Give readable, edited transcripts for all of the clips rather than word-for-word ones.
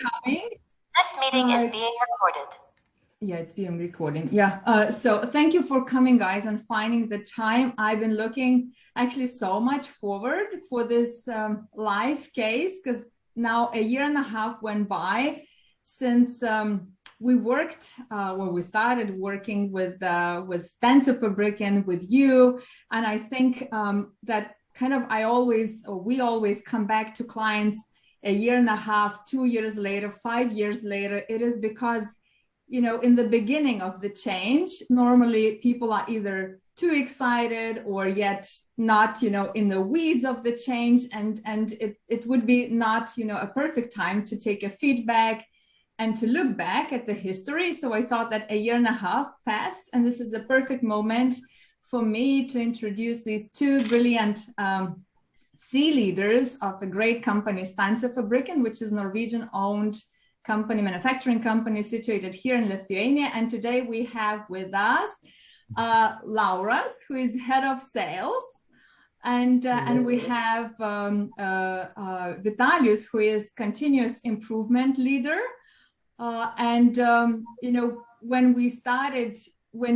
coming. This meeting is being recorded. Yeah, it's being recorded. Yeah. So thank you for coming, guys, and finding the time. I've been looking actually so much forward for this live case, because now a year and a half went by since we worked, or we started working with Stansefabrikken, with you. And I think that kind of we always come back to clients a year and a half, 2 years later, 5 years later. It is because, you know, in the beginning of the change, normally people are either too excited or yet not, you know, in the weeds of the change. And it would be not, you know, a perfect time to take a feedback and to look back at the history. So I thought that a year and a half passed, and this is a perfect moment for me to introduce these two brilliant C leaders of a great company, Stansefabrikken, which is Norwegian-owned company, manufacturing company situated here in Lithuania. And today we have with us Lauras, who is head of sales, and we have Vitalijus, who is continuous improvement leader. You know, when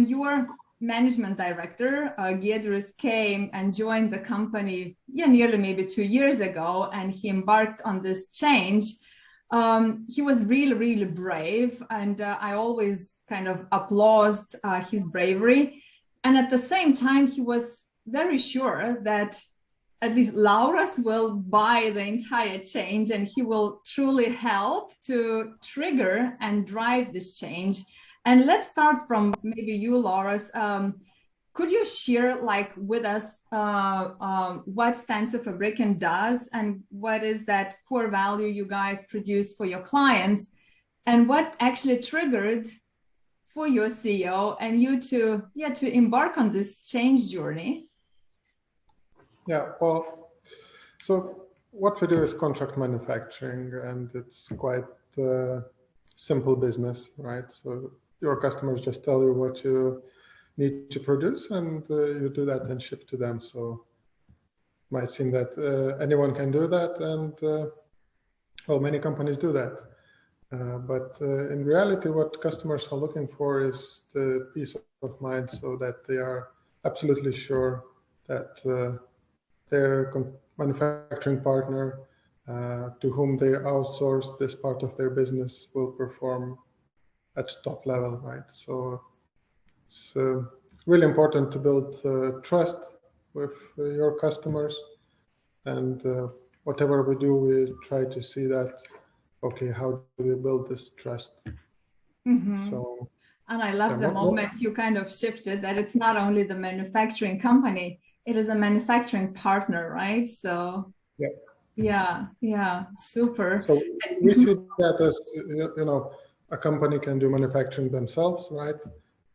your management director, Giedrius, came and joined the company, nearly maybe 2 years ago, and he embarked on this change, he was really, really brave. And I always kind of applaud his bravery. And at the same time, he was very sure that at least Lauras will buy the entire change, and he will truly help to trigger and drive this change. And let's start from maybe you, Lauras. Could you share with us what Stansefabrikken does, and what is that core value you guys produce for your clients, and what actually triggered for your CEO and you to embark on this change journey? Yeah, well, so what we do is contract manufacturing, and it's quite simple business, right? So your customers just tell you what you need to produce, and you do that and ship to them. So it might seem that anyone can do that, and well, many companies do that. But in reality, what customers are looking for is the peace of mind, so that they are absolutely sure that their manufacturing partner to whom they outsource this part of their business will perform at top level, right? So it's really important to build trust with your customers, and whatever we do, we try to see that, okay, how do we build this trust? Mm-hmm. So, and I love the moment you kind of shifted that it's not only the manufacturing company, it is a manufacturing partner, right? So yeah, super. So we see that as, you know, a company can do manufacturing themselves, right?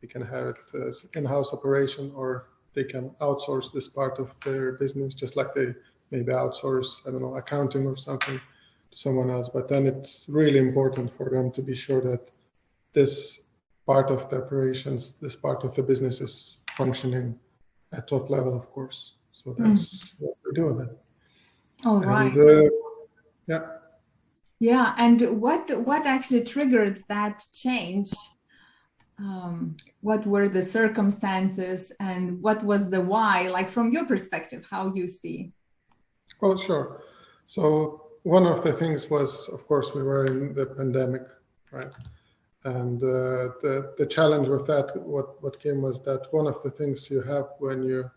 They can have it as in-house operation, or they can outsource this part of their business, just like they maybe outsource, I don't know, accounting or something to someone else. But then it's really important for them to be sure that this part of the operations, this part of the business is functioning at top level, of course. So that's what we're doing. All right. Yeah. And what actually triggered that change? What were the circumstances, and what was the why, like from your perspective, how you see? Well, sure. So one of the things was, of course, we were in the pandemic, right? And the challenge with that, what came was that one of the things you have when you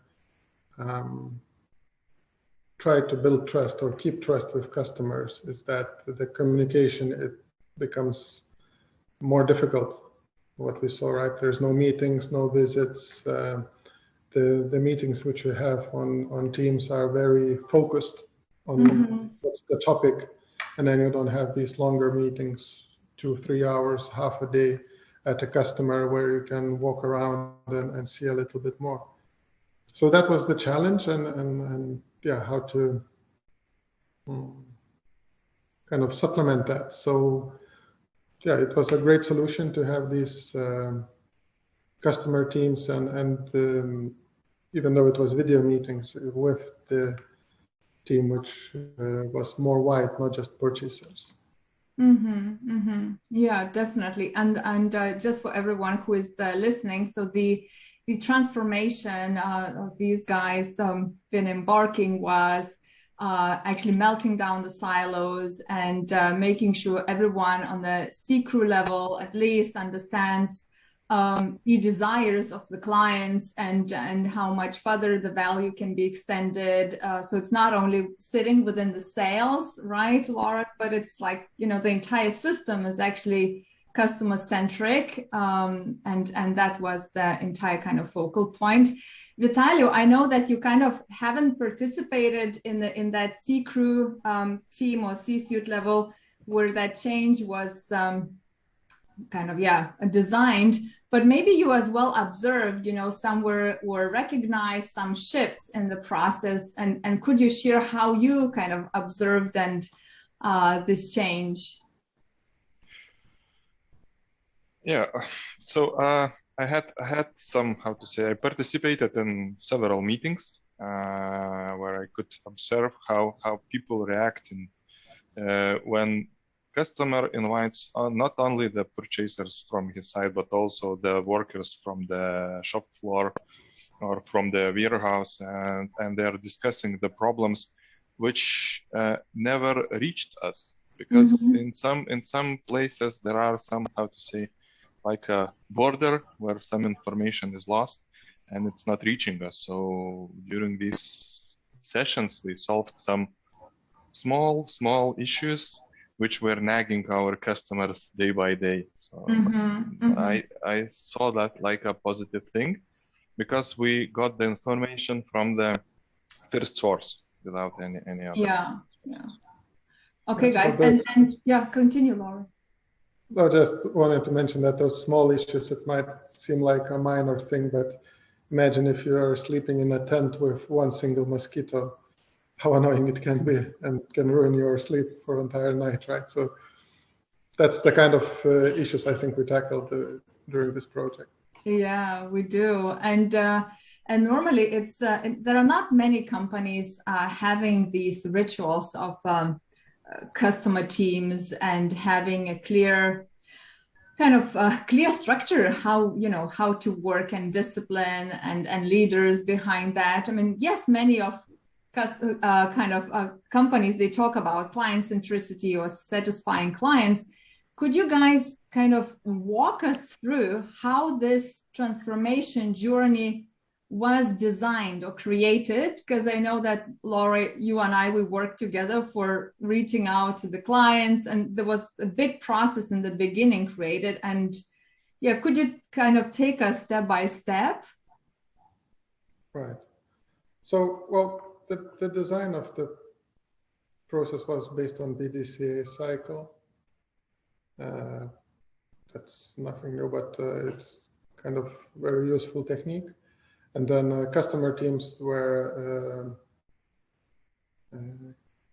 try to build trust or keep trust with customers is that the communication, it becomes more difficult. What we saw, right? There's no meetings, no visits. The meetings which we have on Teams are very focused on what's the topic, and then you don't have these longer meetings, 2-3 hours, half a day at a customer, where you can walk around and see a little bit more. So that was the challenge, and yeah, how to kind of supplement that. So yeah, it was a great solution to have these customer teams, and even though it was video meetings with the team, which was more wide, not just purchasers. Yeah, definitely. And just for everyone who is listening, so the transformation of these guys been embarking was actually melting down the silos and making sure everyone on the C crew level at least understands the desires of the clients and how much further the value can be extended. So it's not only sitting within the sales, right, Lauras, but it's like, you know, the entire system is actually customer-centric, and that was the entire kind of focal point. Vitalijus, I know that you kind of haven't participated in that C crew team or C-suite level where that change was kind of designed, but maybe you as well observed, you know, some were recognized some shifts in the process, and could you share how you kind of observed and this change? Yeah, so I had some, how to say, I participated in several meetings where I could observe how people react when customer invites not only the purchasers from his side, but also the workers from the shop floor or from the warehouse, and they are discussing the problems which never reached us, because in some places there are some, how to say, like a border where some information is lost and it's not reaching us. So during these sessions, we solved some small issues which were nagging our customers day by day. So I saw that like a positive thing, because we got the information from the first source without any other. Yeah. Okay, guys, and continue, Laura. I just wanted to mention that those small issues, it might seem like a minor thing, but imagine if you are sleeping in a tent with one single mosquito, how annoying it can be and can ruin your sleep for an entire night, right? So that's the kind of issues I think we tackled during this project. Yeah, we do. And normally it's there are not many companies having these rituals of customer teams and having a clear kind of clear structure, how to work and discipline and leaders behind that. I mean, yes, many of companies, they talk about client centricity or satisfying clients. Could you guys kind of walk us through how this transformation journey was designed or created? Because I know that, Laura, you and I, we worked together for reaching out to the clients, and there was a big process in the beginning created. And could you kind of take us step by step? Right. So, well, the design of the process was based on BDCA cycle. That's nothing new, but it's kind of very useful technique. And then customer teams were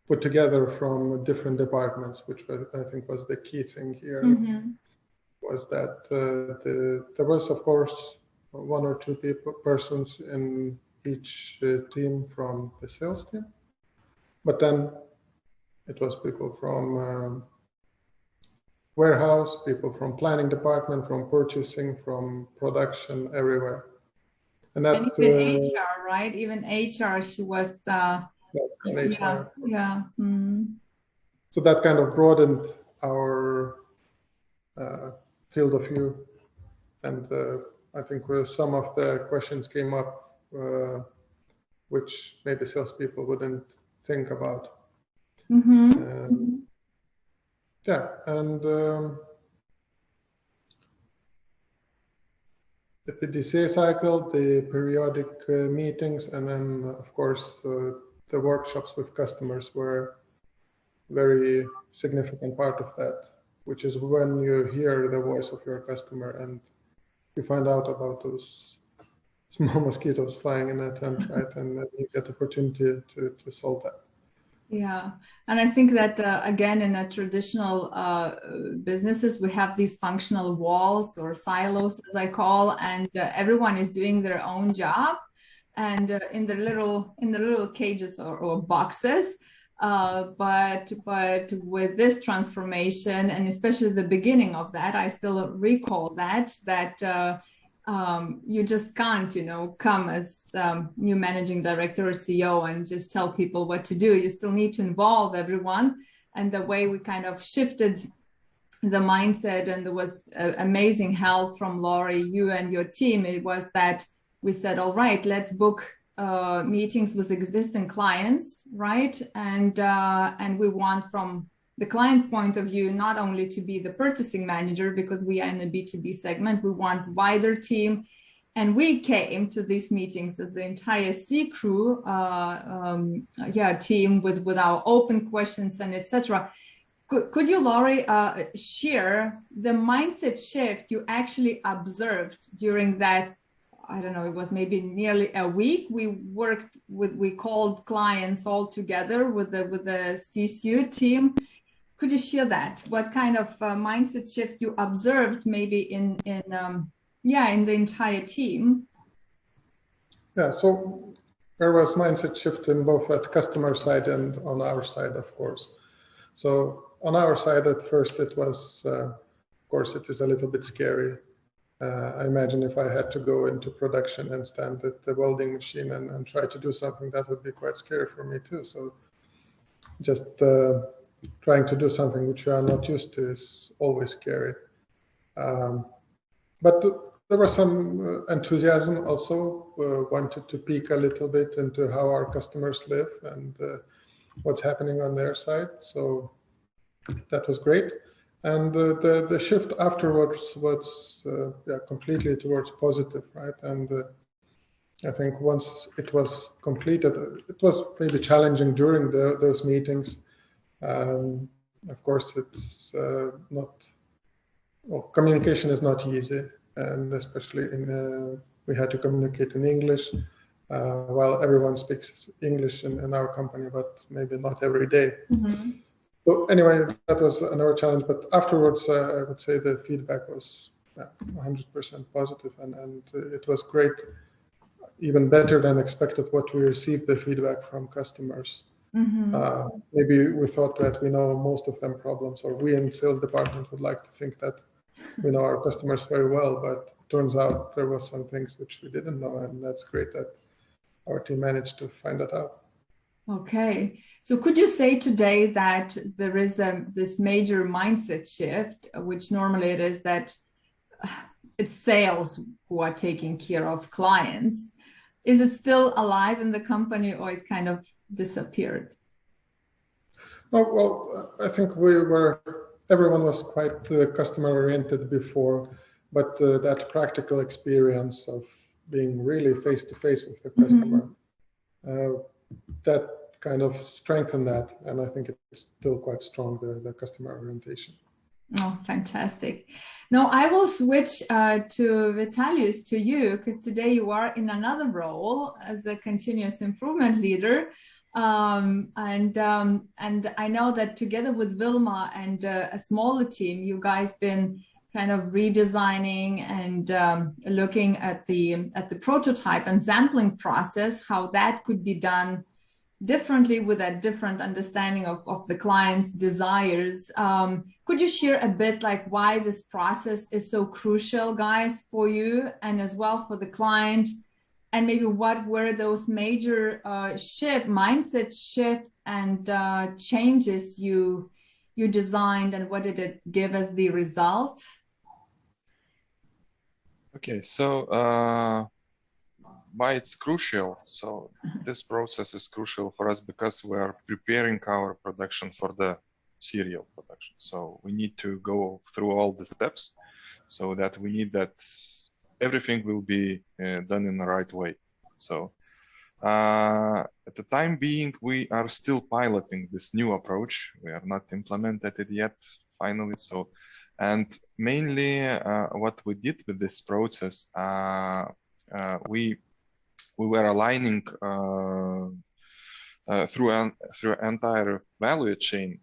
put together from different departments, which I think was the key thing here. Was that there was, of course, one or two persons in each team from the sales team, but then it was people from warehouse, people from planning department, from purchasing, from production, everywhere. And even HR, right? Even HR, she was. HR. Yeah. So that kind of broadened our field of view, and I think some of the questions came up which maybe salespeople wouldn't think about. The PDCA cycle, the periodic meetings, and then, of course, the workshops with customers were very significant part of that, which is when you hear the voice of your customer and you find out about those small mosquitoes flying in a tent, right? And then you get the opportunity to solve that. Yeah, and I think that again, in a traditional businesses, we have these functional walls or silos, as I call, and everyone is doing their own job, and in the little cages or boxes. But with this transformation, and especially the beginning of that, I still recall that you just can't, come as new managing director or CEO and just tell people what to do. You still need to involve everyone. And the way we kind of shifted the mindset, and there was amazing help from Laurie, you and your team, it was that we said, all right, let's book meetings with existing clients, right? And we want, from the client point of view, not only to be the purchasing manager, because we are in a B2B segment, we want wider team. And we came to these meetings as the entire C crew, team with our open questions and etc. Could you, Laurie, share the mindset shift you actually observed during that? I don't know, it was maybe nearly a week. We called clients all together with the CSU team. Could you share that? What kind of mindset shift you observed maybe in the entire team? Yeah, so there was mindset shift in both at customer side and on our side, of course. So on our side, at first it was, of course, it is a little bit scary. I imagine if I had to go into production and stand at the welding machine and try to do something, that would be quite scary for me too. So just trying to do something which you are not used to is always scary. But there was some enthusiasm also, wanted to peek a little bit into how our customers live and what's happening on their side. So that was great. And the shift afterwards was completely towards positive, right? And I think once it was completed, it was maybe challenging during those meetings. Of course, it's communication is not easy, and especially we had to communicate in English. While everyone speaks English in our company, but maybe not every day. Mm-hmm. So anyway, that was another challenge. But afterwards, I would say the feedback was 100% positive, and it was great, even better than expected what we received the feedback from customers. Mm-hmm. Maybe we thought that we know most of them problems, or we in sales department would like to think that we know our customers very well, but turns out there was some things which we didn't know, and that's great that our team managed to find that out. Okay, so could you say today that there is this major mindset shift, which normally it is that it's sales who are taking care of clients? Is it still alive in the company, or it kind of disappeared? Oh, well, I think everyone was quite customer oriented before, but that practical experience of being really face to face with the customer, that kind of strengthened that, and I think it's still quite strong, the customer orientation. Oh, fantastic. Now I will switch to Vitalijus, to you, because today you are in another role as a continuous improvement leader. And I know that together with Vilma and a smaller team, you guys been kind of redesigning and looking at the prototype and sampling process, how that could be done differently with a different understanding of the client's desires. Could you share a bit like why this process is so crucial, guys, for you and as well for the client? And maybe what were those major mindset shift and changes you designed, and what did it give as the result? Okay, so why it's crucial? So this process is crucial for us because we are preparing our production for the serial production. So we need to go through all the steps, so that we need that everything will be done in the right way. So at the time being, we are still piloting this new approach. We are not implemented it yet finally. So, and mainly what we did with this process, we were aligning through entire value chain.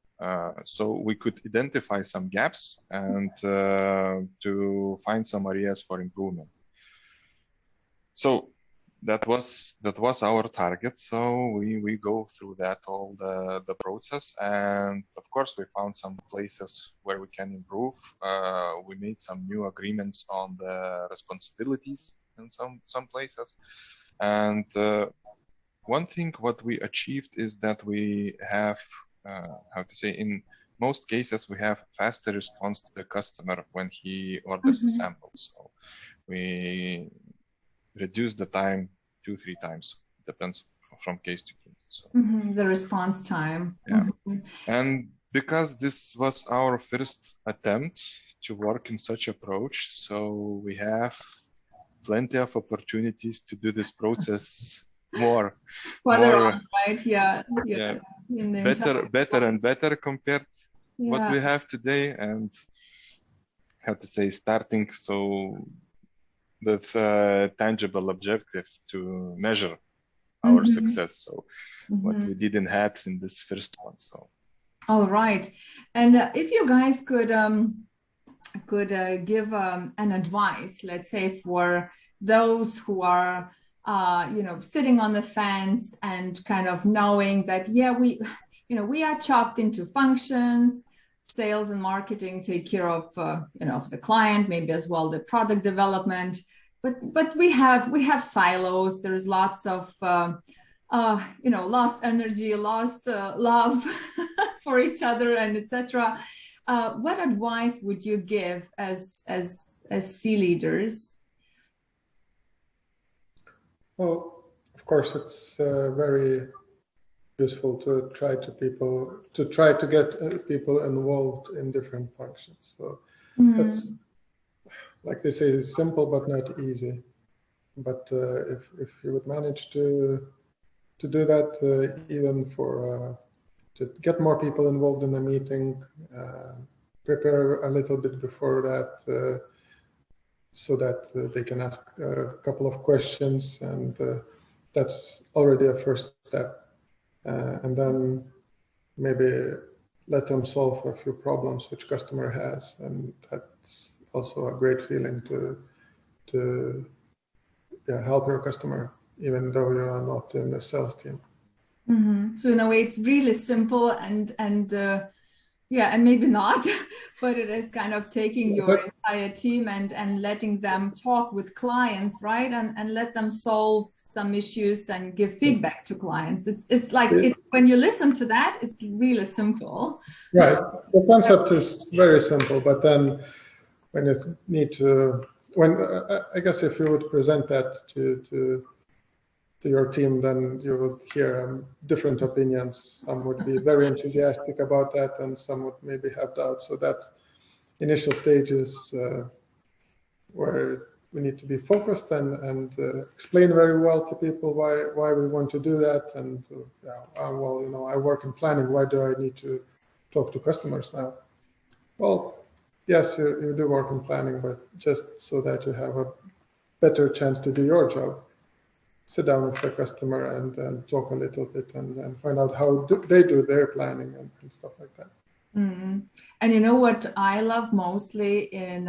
So we could identify some gaps and to find some areas for improvement. So that was our target. So we go through that all the process, and of course we found some places where we can improve. We made some new agreements on the responsibilities in some places, and one thing what we achieved is that we have how to say, in most cases we have faster response to the customer when he orders a sample. So we reduce the time 2-3 times, depends from case to case. So the response time. Yeah. And because this was our first attempt to work in such approach, so we have plenty of opportunities to do this process more Further more on, right? Yeah. In the better and better compared yeah. what we have today, and how to say, starting so with a tangible objective to measure our success. So what we didn't have in this first one. So all right, and if you guys could give an advice, let's say, for those who are sitting on the fence and kind of knowing that, yeah, we are chopped into functions. Sales and marketing take care of the client, maybe as well the product development, but we have silos. There's lots of lost energy, lost love for each other, and etc. What advice would you give as C leaders? Well, of course, it's very useful to try to get people involved in different functions. So that's, like they say, simple but not easy. But if you would manage to do that, even for just get more people involved in the meeting, prepare a little bit before that, so that they can ask a couple of questions, and that's already a first step. And then maybe let them solve a few problems which customer has, and that's also a great feeling to help your customer, even though you are not in the sales team. So in a way, it's really simple and maybe not, but it is kind of taking your entire team and letting them talk with clients, right? And let them solve some issues and give feedback to clients. It's like when you listen to that, it's really simple. Right. The concept is very simple, but then when you need to, I guess if you would present that to your team, then you would hear different opinions. Some would be very enthusiastic about that, and some would maybe have doubts. So that initial stage is where we need to be focused and explain very well to people why we want to do that. And I work in planning. Why do I need to talk to customers now? Well, yes, you do work in planning, but just so that you have a better chance to do your job, sit down with the customer and talk a little bit and find out how they do their planning and stuff like that. And you know what I love mostly in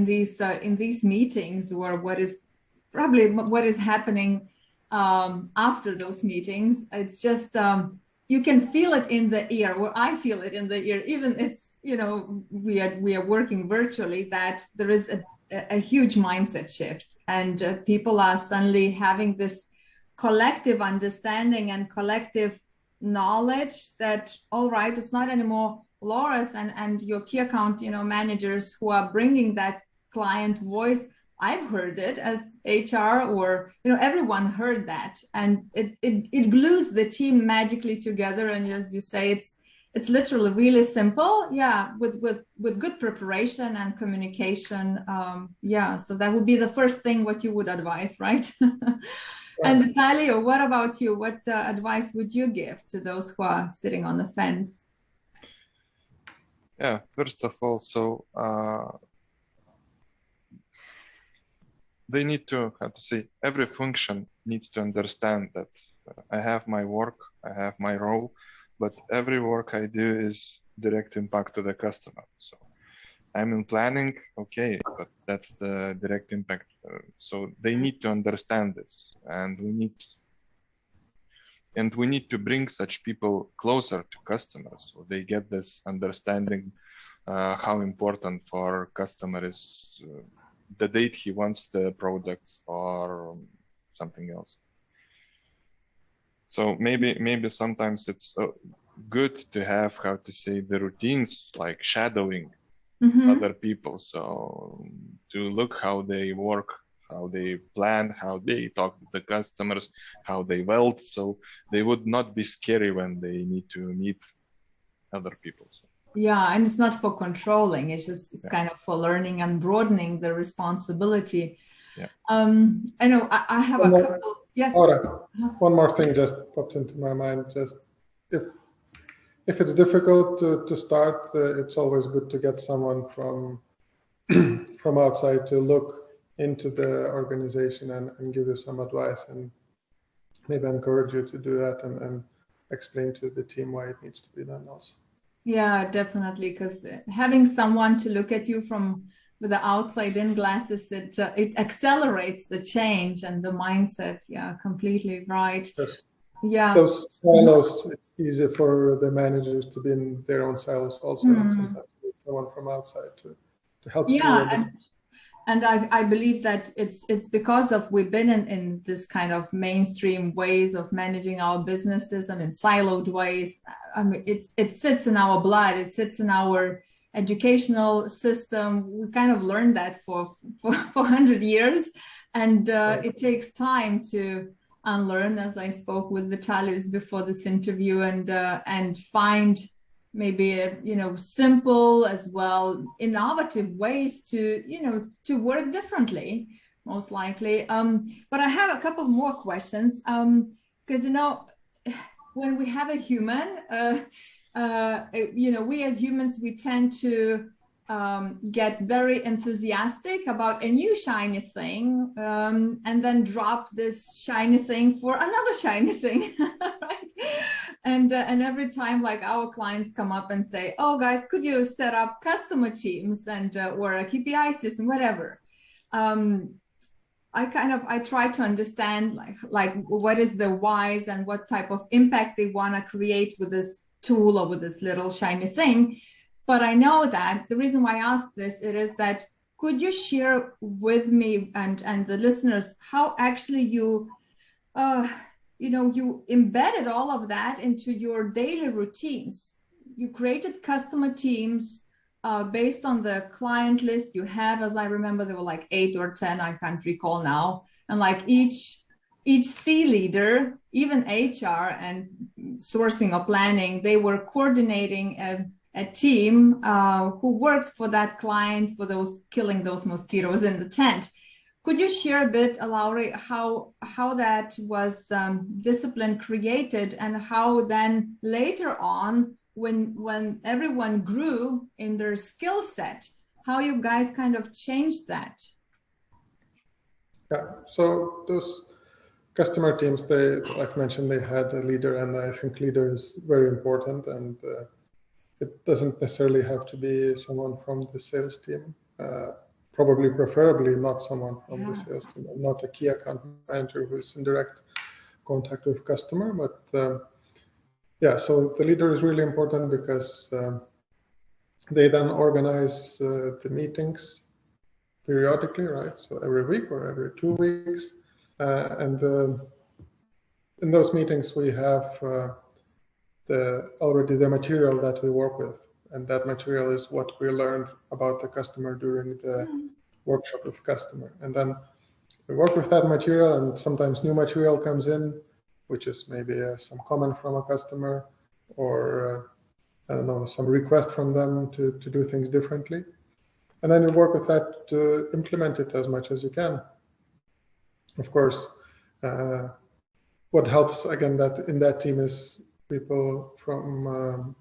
these meetings, or what is happening after those meetings, it's just you can feel it in the ear, or I feel it in the ear, even it's we are working virtually, that there is a huge mindset shift, and people are suddenly having this collective understanding and collective knowledge that, all right, it's not anymore Lauras and your key account managers who are bringing that client voice. I've heard it as HR, or everyone heard that, and it glues the team magically together. And as you say, it's literally really simple, with good preparation and communication. So that would be the first thing what you would advise, right? And Vitalijus, what about you? What advice would you give to those who are sitting on the fence? Yeah, first of all, so they need to, every function needs to understand that I have my work, I have my role, but every work I do is direct impact to the customer. So I'm in planning, okay, but that's the direct impact. So they need to understand this, and we need to bring such people closer to customers, so they get this understanding how important for customer is the date he wants the products or something else. So maybe sometimes it's good to have, how to say, the routines like shadowing other people. So to look how they work, how they plan, how they talk to the customers, how they weld, so they would not be scary when they need to meet other people. So. Yeah, and it's not for controlling, it's just kind of for learning and broadening the responsibility. Yeah. I know I have a couple. Yeah. Laura, one more thing just popped into my mind. Just if it's difficult to start, it's always good to get someone from from outside to look into the organization and give you some advice, and maybe encourage you to do that and explain to the team why it needs to be done also. Yeah, definitely, because having someone to look at you from with the outside-in glasses, it accelerates the change and the mindset. Yeah, completely right. Yes. Yeah. Those silos, it's easy for the managers to be in their own silos also, and sometimes someone from outside to help. Yeah, and I believe that it's because of we've been in this kind of mainstream ways of managing our businesses. I mean, siloed ways. I mean, it sits in our blood. It sits in our educational system. We kind of learned that for 100 years, and it takes time to unlearn, as I spoke with Vitalijus before this interview, and find maybe simple as well innovative ways to to work differently, most likely. But I have a couple more questions, because when we have a human, we as humans, we tend to get very enthusiastic about a new shiny thing, and then drop this shiny thing for another shiny thing. Right? And every time, like, our clients come up and say, oh guys, could you set up customer teams and or a KPI system, whatever. I try to understand like what is the whys and what type of impact they want to create with this tool or with this little shiny thing. But I know that the reason why I ask this, it is that could you share with me and the listeners how actually you embedded all of that into your daily routines? You created customer teams based on the client list you have. As I remember, there were like 8 or 10, I can't recall now. And like each C leader, even HR and sourcing or planning, they were coordinating a team who worked for that client, for killing those mosquitoes in the tent. Could you share a bit, Laura, how that was discipline created, and how then later on, when everyone grew in their skill set, how you guys kind of changed that? Yeah, so those customer teams, they, like mentioned, they had a leader, and I think leader is very important, and it doesn't necessarily have to be someone from the sales team. Probably preferably not someone from the sales team, not a key account manager who is in direct contact with customer. But yeah, so the leader is really important because they then organize the meetings periodically, right? So every week or every 2 weeks. And in those meetings, we have already the material that we work with. And that material is what we learned about the customer during the workshop with customer. And then we work with that material, and sometimes new material comes in, which is maybe some comment from a customer, or I don't know, some request from them to do things differently. And then you work with that to implement it as much as you can. Of course, what helps again that in that team is people from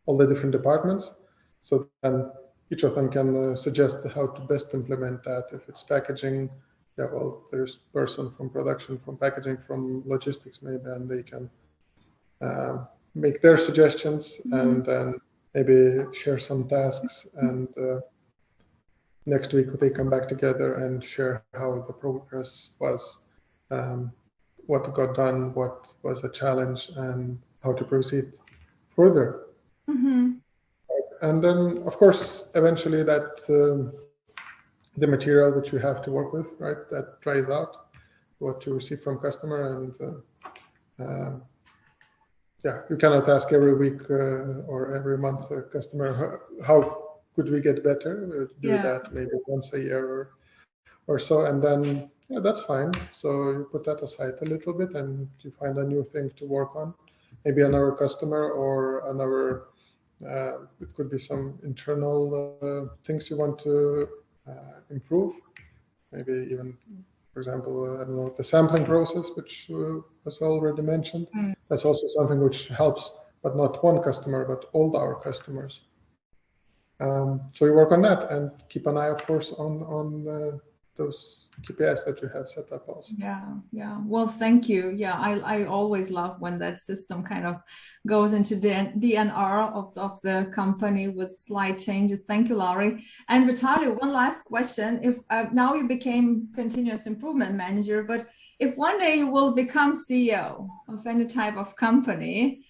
all the different departments. So then each of them can suggest how to best implement that. If it's packaging, yeah, well, there's person from production, from packaging, from logistics maybe, and they can make their suggestions and then maybe share some tasks and next week they come back together and share how the progress was, what got done, what was the challenge, and how to proceed further. Mm-hmm. And then, of course, eventually that the material which you have to work with, right, that dries out, what you receive from customer, and yeah, you cannot ask every week or every month a customer how could we get better. We'll do that maybe once a year or so, and then yeah, that's fine. So you put that aside a little bit, and you find a new thing to work on, maybe another customer or another. It could be some internal things you want to improve, maybe even, for example, I don't know, the sampling process, which was already mentioned. That's also something which helps, but not one customer, but all our customers. So you work on that and keep an eye, of course, on those KPIs that you have set up also. Yeah. Well, thank you. Yeah, I always love when that system kind of goes into the DNR of the company with slight changes. Thank you, Laurie. And Vitaly, one last question. If now you became continuous improvement manager, but if one day you will become CEO of any type of company,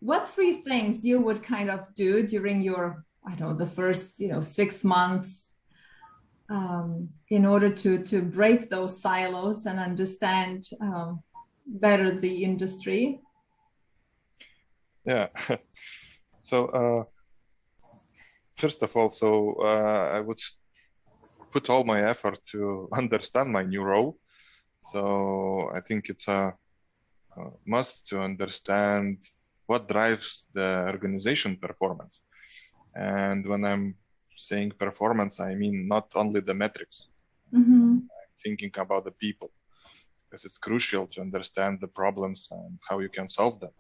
what 3 things you would kind of do during your, I don't know, the first 6 months, in order to break those silos and understand better the industry? Yeah. So first of all, I would put all my effort to understand my new role. So I think it's a must to understand what drives the organization performance. And when I'm saying performance, I mean not only the metrics. I'm thinking about the people, because it's crucial to understand the problems and how you can solve them.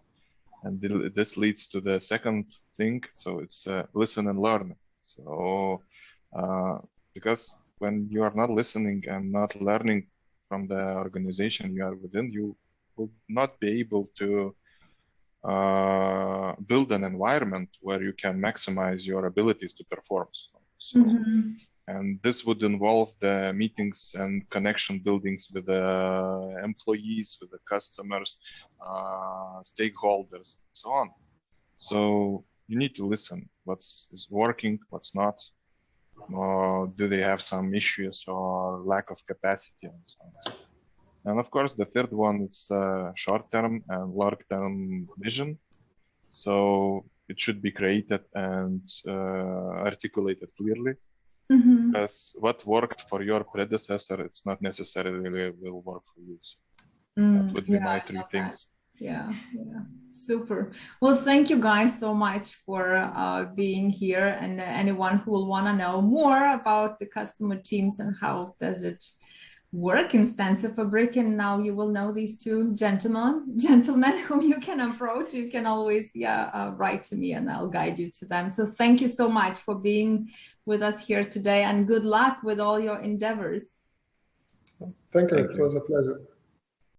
And this leads to the second thing. So it's listen and learn. So because when you are not listening and not learning from the organization you are within, you will not be able to build an environment where you can maximize your abilities to perform. So, and this would involve the meetings and connection buildings with the employees, with the customers, stakeholders, and so on. So you need to listen. What's working, what's not. Do they have some issues or lack of capacity, and so on. And of course, the third one is short-term and long-term vision. So it should be created and articulated clearly. Because what worked for your predecessor, it's not necessarily will work for you. So that would be my 3 things. Yeah, super. Well, thank you guys so much for being here, and anyone who will want to know more about the customer teams and how does it work in Stansefabrikken, now you will know these 2 gentlemen whom you can approach. You can always write to me and I'll guide you to them. So thank you so much for being with us here today, and good luck with all your endeavors. Thank you. It was a pleasure.